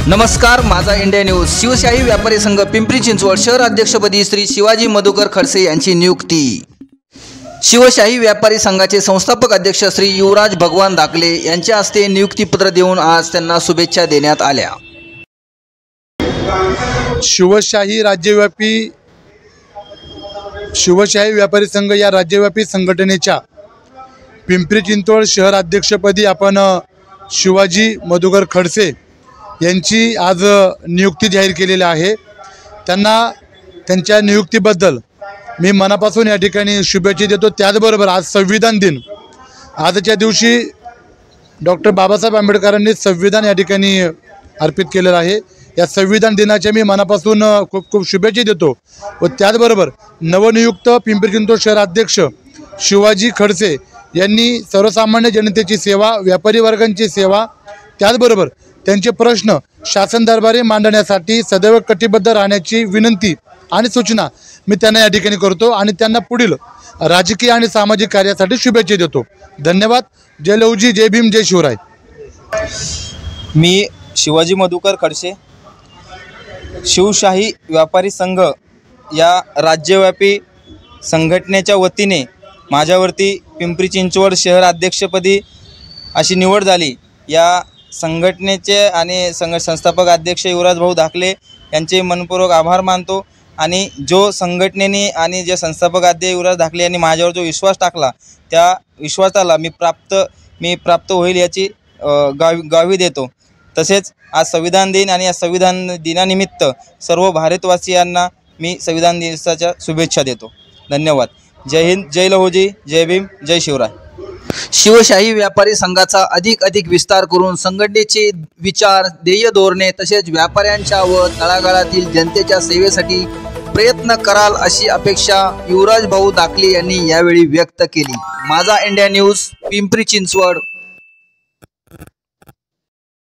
नमस्कार, माझा India news. Shivshahi व्यापारी संघ पिंपरी चिंचवड शहर अध्यक्षपदी श्री शिवाजी मधुकर खडसे यांची नियुक्ती। शिवशाही व्यापारी संघाचे संस्थापक अध्यक्ष श्री युवराज भगवान दाखले यांच्या हस्ते नियुक्तीपत्र देऊन आज त्यांना शुभेच्छा देण्यात आल्या। शिवशाही व्यापारी संघ या राज्यव्यापी संघटनेच्या पिंपरी चिंचवड शहर अध्यक्षपदी आपण शिवाजी मधुकर खडसे यांची आज नियुक्ती जाहीर केलेली आहे। त्यांना त्यांच्या नियुक्तीबद्दल मी मनापासून या ठिकाणी शुभेच्छा देतो। त्याचबरोबर आज संविधान दिन, आजच्या दिवशी डॉक्टर बाबासाहेब आंबेडकरांनी संविधान या ठिकाणी अर्पित केलेलं आहे। या संविधान दिनाच्या मी मनापासून खूप खूप शुभेच्छा देतो व त्याचबरोबर नवनियुक्त पिंपरी चिंचवड शहर अध्यक्ष शिवाजी खडसे यांनी सर्वसामान्य जनतेची सेवा, व्यापारी वर्गांची सेवा, त्याचबरोबर त्यांचे प्रश्न शासन दरबारी मांडण्यासाठी सदैव कटिबद्ध राहण्याची विनंती आणि सूचना मी त्यांना या ठिकाणी करतो आणि त्यांना पुढील राजकीय आणि सामाजिक कार्यासाठी शुभेच्छा देतो। धन्यवाद। जय लहुजी, जय भीम, जय शिवराय। मी शिवाजी मधुकर खडसे शिवशाही व्यापारी संघ या राज्यव्यापी संघटनेच्या वतीने माझ्यावरती पिंपरी चिंचवड शहर अध्यक्षपदी अशी निवड झाली। या संघटनेचे आणि संस्थापक अध्यक्ष युवराज भाऊ दाखले यांचे मनपूर्वक आभार मानतो आणि जो संघटनेने आणि जे संस्थापक अध्यक्ष युवराज दाखले यांनी माझ्यावर जो विश्वास टाकला त्या विश्वासाला मी प्राप्त होईल याची ग्वाही देतो। तसेच आज संविधान दिन आणि या संविधान दिनानिमित्त सर्व भारतवासियांना मी संविधान दिवसाच्या शुभेच्छा देतो। धन्यवाद। जय हिंद, जय लहुजी, जय भीम, जय शिवराय। शिवशाही व्यापारी संघाचा अधिक विस्तार करून संघटनेचे विचार, ध्येय, धोरणे तसेच व्यापाऱ्यांच्या व तळागाळातील जनतेच्या सेवेसाठी प्रयत्न कराल अशी अपेक्षा युवराज भाऊ दाखले यांनी यावेळी व्यक्त केली। माझा इंडिया न्यूज, पिंपरी चिंचवड।